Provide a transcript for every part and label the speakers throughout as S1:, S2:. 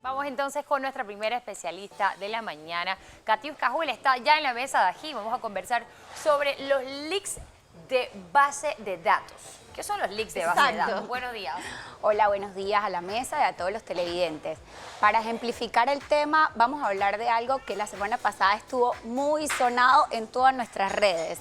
S1: Vamos entonces con nuestra primera especialista de la mañana. Katiuska Juel está ya en la mesa de aquí. Vamos a conversar sobre los leaks de base de datos. ¿Qué son los leaks de base de datos? Buenos días.
S2: Hola, buenos días a la mesa y a todos los televidentes. Para ejemplificar el tema, vamos a hablar de algo que la semana pasada estuvo muy sonado en todas nuestras redes.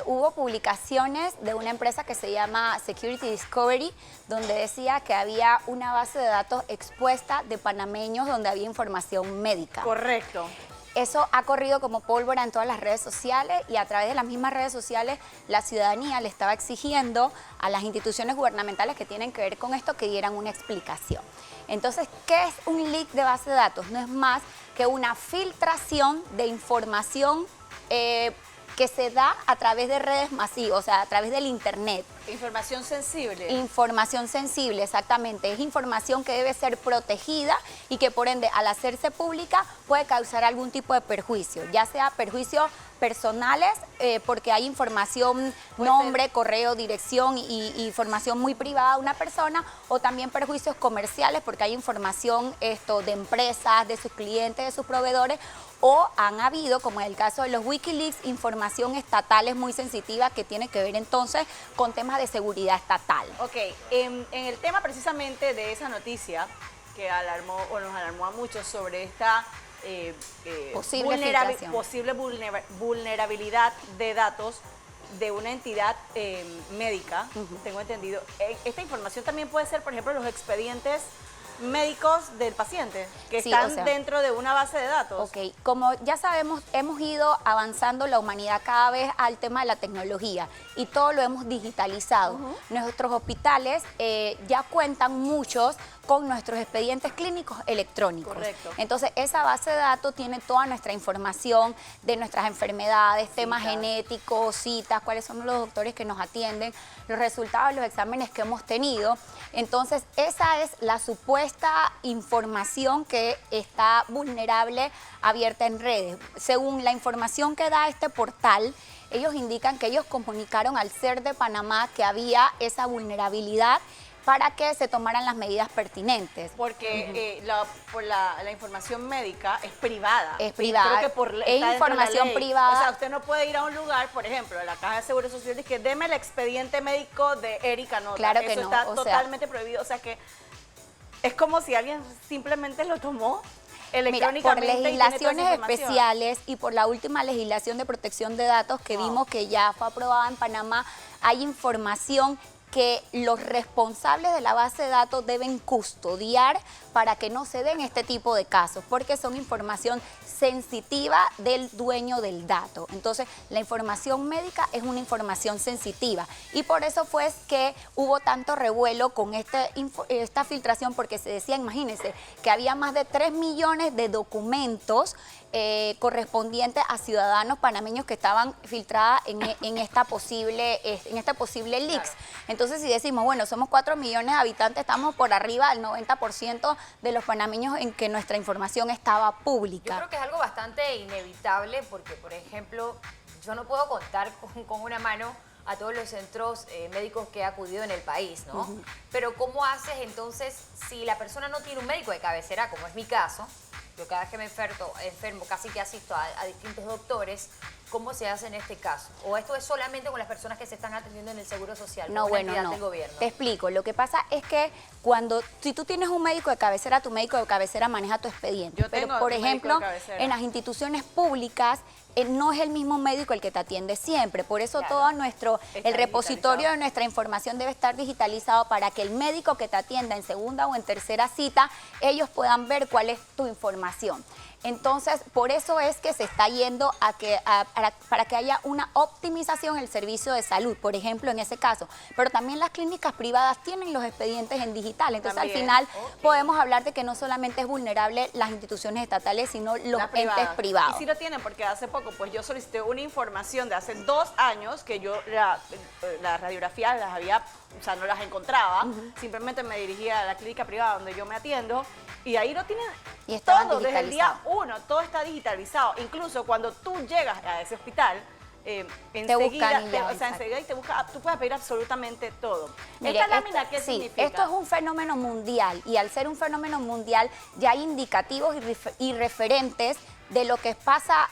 S2: Hubo publicaciones de una empresa que se llama Security Discovery, donde decía que había una base de datos expuesta de panameños donde había información médica.
S3: Correcto.
S2: Eso ha corrido como pólvora en todas las redes sociales y a través de las mismas redes sociales la ciudadanía le estaba exigiendo a las instituciones gubernamentales que tienen que ver con esto que dieran una explicación. Entonces, ¿qué es un leak de base de datos? No es más que una filtración de información que se da a través de redes masivas, o sea, a través del Internet.
S3: Información sensible.
S2: Información sensible, exactamente. Es información que debe ser protegida y que por ende, al hacerse pública, puede causar algún tipo de perjuicio, ya sea perjuicios personales, porque hay información, nombre, correo, dirección y información muy privada de una persona, o también perjuicios comerciales, porque hay información de empresas, de sus clientes, de sus proveedores, o han habido, como en el caso de los Wikileaks, información estatal muy sensitiva que tiene que ver entonces con temas de seguridad estatal.
S3: Ok, en el tema precisamente de esa noticia que alarmó o nos alarmó a muchos sobre esta
S2: posible
S3: vulnerabilidad de datos de una entidad médica, tengo entendido. Esta información también puede ser, por ejemplo, los expedientes médicos del paciente que están dentro de una base de datos.
S2: Ok, como ya sabemos, hemos ido avanzando la humanidad cada vez al tema de la tecnología y todo lo hemos digitalizado. Nuestros hospitales ya cuentan muchos con nuestros expedientes clínicos electrónicos.
S3: Correcto.
S2: Entonces, esa base de datos tiene toda nuestra información de nuestras enfermedades, temas genéticos, citas, cuáles son los doctores que nos atienden, los resultados de los exámenes que hemos tenido. Entonces, esa es la supuesta información que está vulnerable, abierta en redes. Según la información que da este portal, ellos indican que ellos comunicaron al CER de Panamá que había esa vulnerabilidad para que se tomaran las medidas pertinentes.
S3: Porque la información médica es privada.
S2: Es privada.
S3: Creo que
S2: es información privada.
S3: O sea, usted no puede ir a un lugar, por ejemplo, a la Caja de Seguro Social, y que deme el expediente médico de Erika Nota.
S2: Claro que
S3: Eso
S2: no.
S3: está totalmente prohibido. O sea que es como si alguien simplemente lo tomó electrónicamente.
S2: Mira, por legislaciones especiales y por la última legislación de protección de datos que vimos que ya fue aprobada en Panamá, hay información que los responsables de la base de datos deben custodiar para que no se den este tipo de casos, porque son información sensitiva del dueño del dato. Entonces, la información médica es una información sensitiva y por eso fue que hubo tanto revuelo con esta filtración, porque se decía, imagínense, que había más de 3 millones de documentos correspondientes a ciudadanos panameños que estaban filtradas en este posible leaks. Entonces, si decimos, bueno, somos 4 millones de habitantes, estamos por arriba del 90% de los panameños en que nuestra información estaba pública.
S1: Yo creo que es algo bastante inevitable porque, por ejemplo, yo no puedo contar con una mano a todos los centros médicos que he acudido en el país, ¿no? Pero ¿cómo haces entonces si la persona no tiene un médico de cabecera, como es mi caso? Yo cada vez que me enfermo casi que asisto a distintos doctores. ¿Cómo se hace en este caso? ¿O esto es solamente con las personas que se están atendiendo en el Seguro Social?
S2: No, bueno, no. Del gobierno? Te explico. Lo que pasa es que si tú tienes un médico de cabecera, tu médico de cabecera maneja tu expediente.
S3: Yo tengo
S2: Pero, por ejemplo, en las instituciones públicas, no es el mismo médico el que te atiende siempre. Por eso todo el repositorio de nuestra información debe estar digitalizado para que el médico que te atienda en segunda o en tercera cita, ellos puedan ver cuál es tu información. Entonces, por eso es que se está yendo para que haya una optimización en el servicio de salud, por ejemplo, en ese caso. Pero también las clínicas privadas tienen los expedientes en digital. Entonces, al final, podemos hablar de que no solamente es vulnerable las instituciones estatales, sino los entes privados.
S3: Y sí lo tienen, porque hace poco, pues yo solicité una información de hace 2 años que yo las radiografías las había, o sea, no las encontraba. Simplemente me dirigía a la clínica privada donde yo me atiendo y ahí lo tienen todo desde el día 1, todo está digitalizado. Incluso cuando tú llegas a ese hospital, enseguida,
S2: buscan y ya,
S3: o sea,
S2: exacto.
S3: enseguida y te busca, tú puedes pedir absolutamente todo.
S2: Mire,
S3: ¿Esta lámina qué
S2: sí,
S3: significa?
S2: esto es un fenómeno mundial y al ser un fenómeno mundial ya hay indicativos y referentes de lo que pasa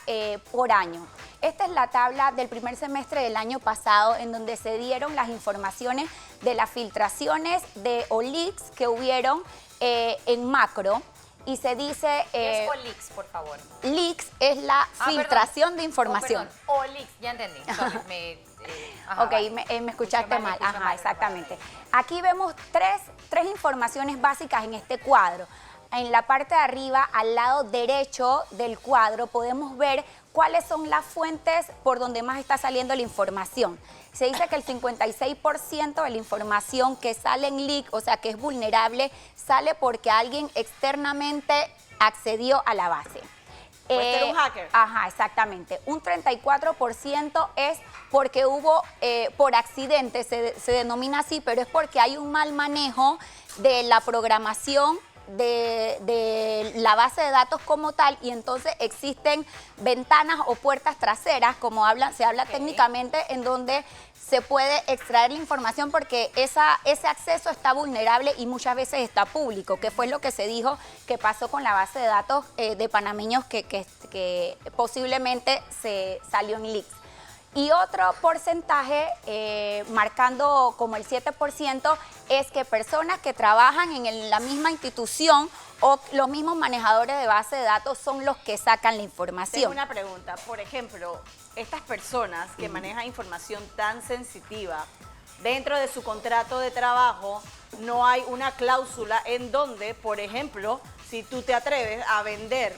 S2: por año. Esta es la tabla del primer semestre del año pasado en donde se dieron las informaciones de las filtraciones o leaks que hubieron en macro. Y se dice...
S1: ¿Qué es OLEAKS, por favor?
S2: Leaks es la filtración de información.
S1: OLEAKS, ya entendí. Sorry,
S2: Ok, me escuchaste mal. Ajá, exactamente. Aquí vemos tres informaciones básicas en este cuadro. En la parte de arriba, al lado derecho del cuadro, podemos ver cuáles son las fuentes por donde más está saliendo la información. Se dice que el 56% de la información que sale en leak, o sea, que es vulnerable, sale porque alguien externamente accedió a la base.
S3: Puede ser un hacker.
S2: Ajá, exactamente. Un 34% es porque hubo, por accidente, se denomina así, pero es porque hay un mal manejo de la programación de la base de datos como tal, y entonces existen ventanas o puertas traseras, como se habla técnicamente, en donde se puede extraer la información porque ese acceso está vulnerable y muchas veces está público, que fue lo que se dijo que pasó con la base de datos de panameños que posiblemente se salió en leaks. Y otro porcentaje, marcando como el 7%, es que personas que trabajan en la misma institución o los mismos manejadores de base de datos son los que sacan la información.
S3: Tengo una pregunta. Por ejemplo, estas personas que manejan información tan sensitiva, dentro de su contrato de trabajo no hay una cláusula en donde, por ejemplo, si tú te atreves a vender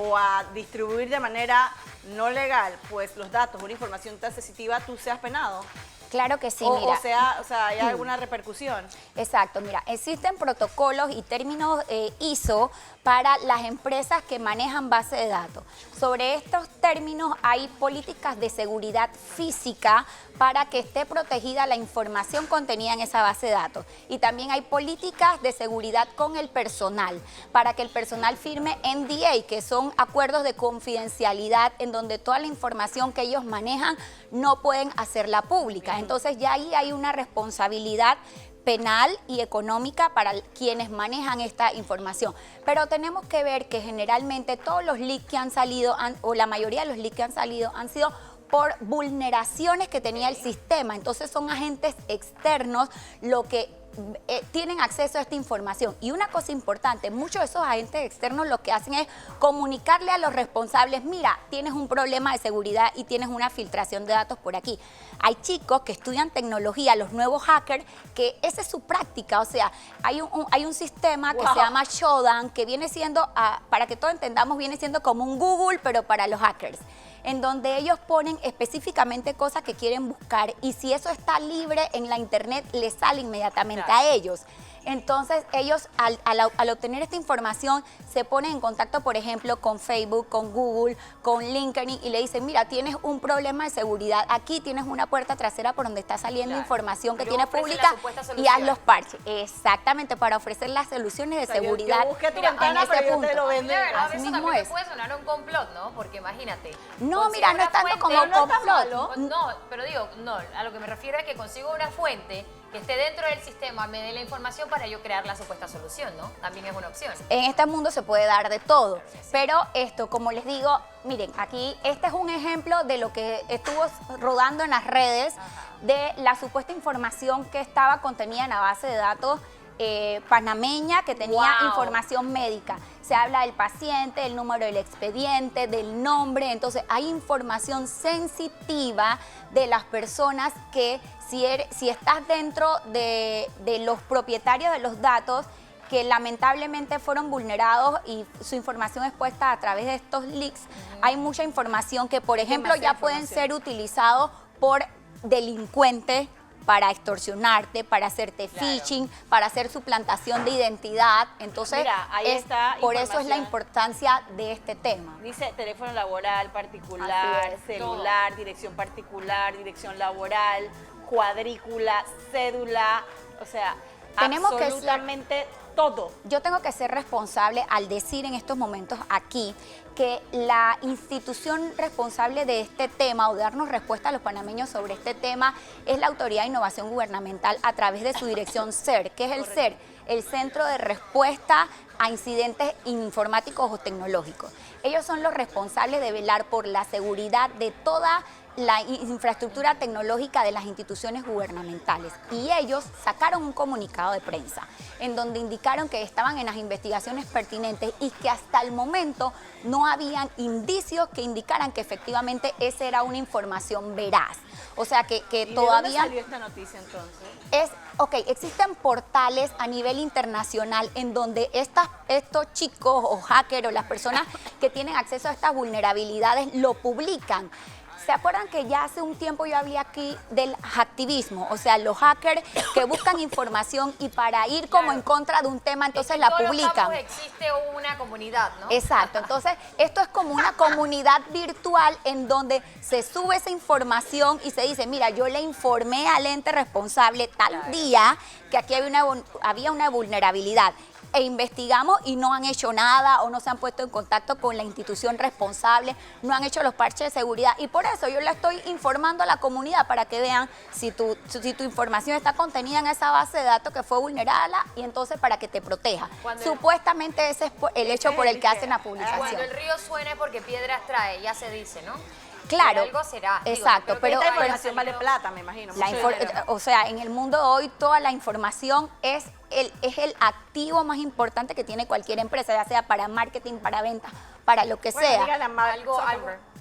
S3: o a distribuir de manera no legal, pues los datos, una información tan sensitiva, tú seas penado.
S2: Claro que sí,
S3: O
S2: mira.
S3: o sea, ¿hay alguna repercusión?
S2: Exacto, mira, existen protocolos y términos ISO para las empresas que manejan base de datos. Sobre estos términos hay políticas de seguridad física para que esté protegida la información contenida en esa base de datos. Y también hay políticas de seguridad con el personal, para que el personal firme NDA, que son acuerdos de confidencialidad en donde toda la información que ellos manejan no pueden hacerla pública. Entonces ya ahí hay una responsabilidad penal y económica para quienes manejan esta información. Pero tenemos que ver que generalmente todos los leaks que han salido, o la mayoría de los leaks que han salido, han sido por vulneraciones que tenía el sistema. Entonces son agentes externos lo que tienen acceso a esta información. Y una cosa importante, muchos de esos agentes externos lo que hacen es comunicarle a los responsables: mira, tienes un problema de seguridad y tienes una filtración de datos por aquí. Hay chicos que estudian tecnología, los nuevos hackers, que esa es su práctica. O sea, hay un sistema que se llama Shodan, que viene siendo, para que todos entendamos, viene siendo como un Google, pero para los hackers, en donde ellos ponen específicamente cosas que quieren buscar, y si eso está libre en la internet, les sale inmediatamente a ellos. Entonces ellos al obtener esta información se ponen en contacto, por ejemplo, con Facebook, con Google, con LinkedIn, y le dicen: mira, tienes un problema de seguridad, aquí tienes una puerta trasera por donde está saliendo información que tiene pública, y haz los parches. Exactamente, para ofrecer las soluciones de seguridad.
S3: Yo busqué tu ventana,
S2: en
S3: pero
S2: ese
S3: yo te lo
S2: punto.
S3: vendo.
S1: De verdad,
S2: Así
S1: eso
S2: mismo
S1: también
S2: es.
S1: puede sonar un complot, ¿no? Porque imagínate.
S2: No, mira, no
S1: consigo
S2: es tanto
S1: una
S2: como
S1: fuente-
S3: no está
S2: complot.
S3: malo.
S1: No, pero digo, no, a lo que me refiero es que consigo una fuente que esté dentro del sistema, me dé la información para yo crear la supuesta solución, ¿no? También es una opción.
S2: En este mundo se puede dar de todo, pero esto, como les digo, miren, aquí este es un ejemplo de lo que estuvo rodando en las redes, de la supuesta información que estaba contenida en la base de datos panameña, que tenía información médica. Se habla del paciente, el número del expediente, del nombre. Entonces hay información sensitiva de las personas que si estás dentro de los propietarios de los datos, que lamentablemente fueron vulnerados y su información expuesta a través de estos leaks, hay mucha información que, por ejemplo, ya pueden ser utilizados por delincuentes para extorsionarte, para hacerte phishing, para hacer suplantación de identidad. Entonces,
S3: Mira, ahí está
S2: por eso es la
S3: información.
S2: importancia de este tema.
S3: Dice teléfono laboral particular,
S2: Así es,
S3: celular, dirección particular, dirección laboral, cuadrícula, cédula, o sea,
S2: Tenemos que ser-
S3: absolutamente todo.
S2: Yo tengo que ser responsable al decir en estos momentos aquí que la institución responsable de este tema o de darnos respuesta a los panameños sobre este tema es la Autoridad de Innovación Gubernamental a través de su dirección CER. ¿Qué es el CER? El Centro de Respuesta a Incidentes Informáticos o Tecnológicos. Ellos son los responsables de velar por la seguridad de toda la infraestructura tecnológica de las instituciones gubernamentales. Y ellos sacaron un comunicado de prensa en donde indicaron que estaban en las investigaciones pertinentes y que hasta el momento no habían indicios que indicaran que efectivamente esa era una información veraz. O sea que
S3: ¿Y
S2: todavía...
S3: de dónde salió esta noticia entonces?
S2: Existen portales a nivel internacional en donde estos chicos o hackers o las personas que tienen acceso a estas vulnerabilidades lo publican. ¿Se acuerdan que ya hace un tiempo yo hablé aquí del hacktivismo? O sea, los hackers que buscan información y para ir como en contra de un tema, entonces la publican.
S1: En todos los campos existe una comunidad, ¿no?
S2: Exacto, entonces esto es como una comunidad virtual en donde se sube esa información y se dice, mira, yo le informé al ente responsable tal día que aquí había una vulnerabilidad. E investigamos y no han hecho nada o no se han puesto en contacto con la institución responsable, no han hecho los parches de seguridad y por eso yo le estoy informando a la comunidad para que vean si tu información está contenida en esa base de datos que fue vulnerada y entonces para que te proteja. Supuestamente ese es el hecho por el que hacen la publicación.
S1: Cuando el río suene porque piedras trae, ya se dice, ¿no?
S2: Claro,
S1: algo será.
S2: exacto,
S1: Digo,
S2: pero
S3: Esta información vale plata, me imagino.
S2: o sea, en el mundo de hoy toda la información es el activo más importante que tiene cualquier empresa, ya sea para marketing, para ventas, para lo que sea.
S1: algo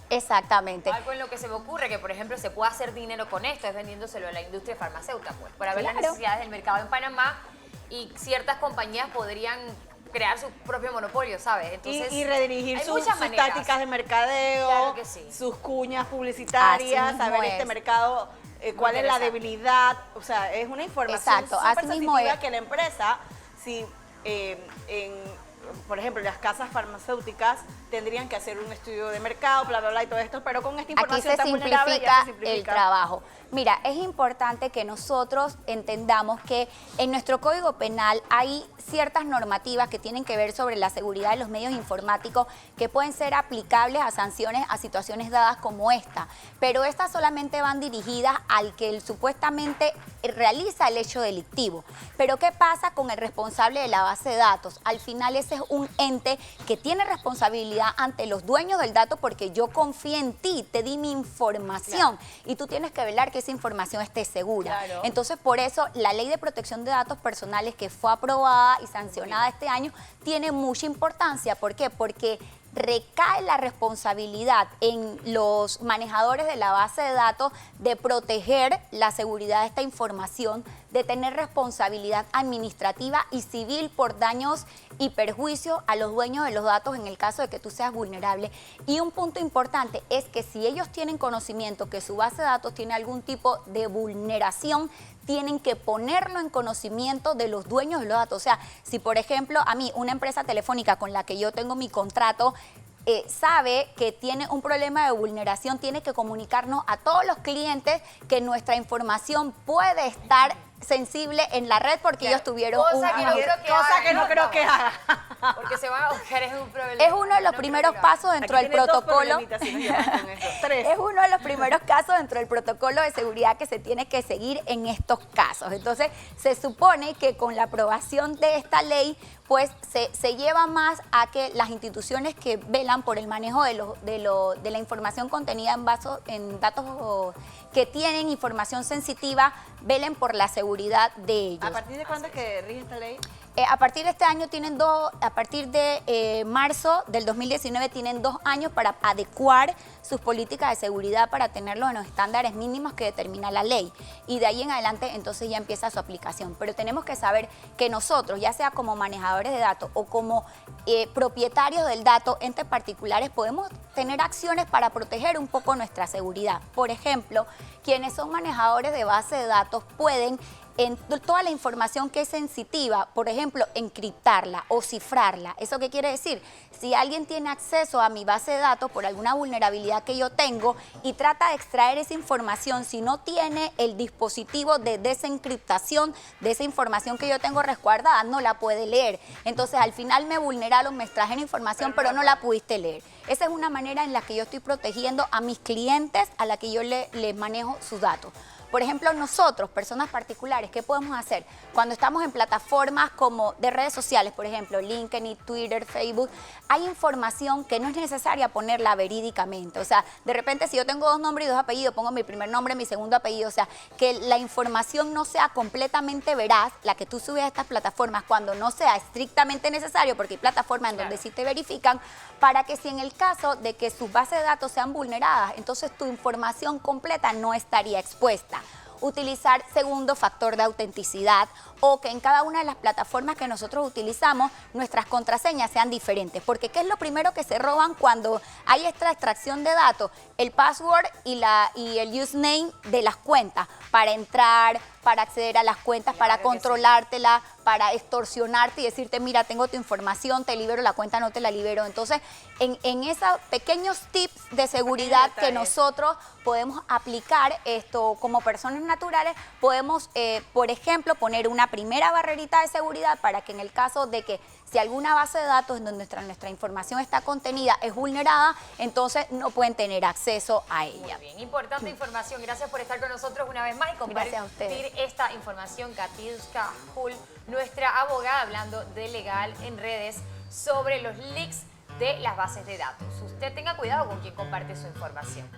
S2: Exactamente.
S1: Algo en lo que se me ocurre que, por ejemplo, se puede hacer dinero con esto es vendiéndoselo a la industria farmacéutica, pues, para ver las necesidades del mercado en Panamá y ciertas compañías podrían crear su propio monopolio, ¿sabes? Entonces,
S3: y redirigir
S1: hay
S3: sus
S1: muchas maneras.
S3: tácticas de mercadeo,
S1: Claro que sí.
S3: sus cuñas publicitarias,
S2: Así mismo
S3: saber este
S2: es.
S3: mercado, cuál es la
S1: interesante.
S3: debilidad. O sea, es una información
S2: Exacto,
S3: súper
S2: así mismo
S3: sensitiva
S2: es.
S3: que la empresa, si por ejemplo, las casas farmacéuticas tendrían que hacer un estudio de mercado, bla, bla, bla, y todo esto, pero con esta
S2: Aquí
S3: información
S2: se
S3: tan vulnerable ya se simplifica
S2: el trabajo. Mira, es importante que nosotros entendamos que en nuestro Código Penal hay ciertas normativas que tienen que ver sobre la seguridad de los medios informáticos que pueden ser aplicables a sanciones a situaciones dadas como esta, pero estas solamente van dirigidas al que supuestamente realiza el hecho delictivo. Pero ¿qué pasa con el responsable de la base de datos? Al final ese es un ente que tiene responsabilidad ante los dueños del dato porque yo confío en ti, te di mi información y tú tienes que velar que esa información esté segura.
S3: Claro.
S2: Entonces, por eso la Ley de Protección de Datos Personales que fue aprobada y sancionada este año tiene mucha importancia. ¿Por qué? Porque recae la responsabilidad en los manejadores de la base de datos de proteger la seguridad de esta información, de tener responsabilidad administrativa y civil por daños y perjuicios a los dueños de los datos en el caso de que tú seas vulnerable. Y un punto importante es que si ellos tienen conocimiento que su base de datos tiene algún tipo de vulneración, tienen que ponerlo en conocimiento de los dueños de los datos. O sea, si por ejemplo a mí una empresa telefónica con la que yo tengo mi contrato sabe que tiene un problema de vulneración, tiene que comunicarnos a todos los clientes que nuestra información puede estar sensible en la red porque ellos tuvieron
S1: cosa que no creo que haga. Porque se van a buscar es un problema.
S2: Es uno de los primeros pasos dentro del protocolo.
S3: Es
S2: uno de los primeros casos dentro del protocolo de seguridad que se tiene que seguir en estos casos. Entonces, se supone que con la aprobación de esta ley, pues se lleva más a que las instituciones que velan por el manejo de la información contenida en datos que tienen información sensitiva, velen por la seguridad de ellos.
S3: ¿A partir de cuándo es que rige esta ley?
S2: A partir de este año a partir de marzo del 2019 tienen 2 años para adecuar sus políticas de seguridad para tenerlos en los estándares mínimos que determina la ley. Y de ahí en adelante entonces ya empieza su aplicación. Pero tenemos que saber que nosotros, ya sea como manejadores de datos o como propietarios del dato, entes particulares, podemos tener acciones para proteger un poco nuestra seguridad. Por ejemplo, quienes son manejadores de base de datos pueden en toda la información que es sensitiva, por ejemplo, encriptarla o cifrarla. ¿Eso qué quiere decir? Si alguien tiene acceso a mi base de datos por alguna vulnerabilidad que yo tengo y trata de extraer esa información, si no tiene el dispositivo de desencriptación de esa información que yo tengo resguardada, no la puede leer. Entonces, al final me vulneraron, me extrajeron información, pero no la pudiste leer. Esa es una manera en la que yo estoy protegiendo a mis clientes a la que yo les manejo sus datos. Por ejemplo, nosotros, personas particulares, ¿qué podemos hacer? Cuando estamos en plataformas como de redes sociales, por ejemplo, LinkedIn, Twitter, Facebook, hay información que no es necesaria ponerla verídicamente. O sea, de repente si yo tengo 2 nombres y 2 apellidos, pongo mi primer nombre, mi segundo apellido. O sea, que la información no sea completamente veraz, la que tú subes a estas plataformas, cuando no sea estrictamente necesario, porque hay plataformas en donde sí te verifican, para que si en el caso de que sus bases de datos sean vulneradas, entonces tu información completa no estaría expuesta. Utilizar segundo factor de autenticidad o que en cada una de las plataformas que nosotros utilizamos nuestras contraseñas sean diferentes. Porque ¿qué es lo primero que se roban cuando hay esta extracción de datos? El password y el username de las cuentas para entrar, para acceder a las cuentas, para controlártela, para extorsionarte y decirte, mira, tengo tu información, te libero la cuenta, no te la libero. Entonces, en esos pequeños tips de seguridad que nosotros podemos aplicar esto como personas naturales, podemos, por ejemplo, poner una primera barrerita de seguridad para que en el caso de que si alguna base de datos en donde nuestra información está contenida es vulnerada, entonces no pueden tener acceso a ella.
S1: Muy bien, importante información. Gracias por estar con nosotros una vez más y compartir esta información. Katiuska Hull, nuestra abogada, hablando de legal en redes sobre los leaks de las bases de datos. Usted tenga cuidado con quien comparte su información.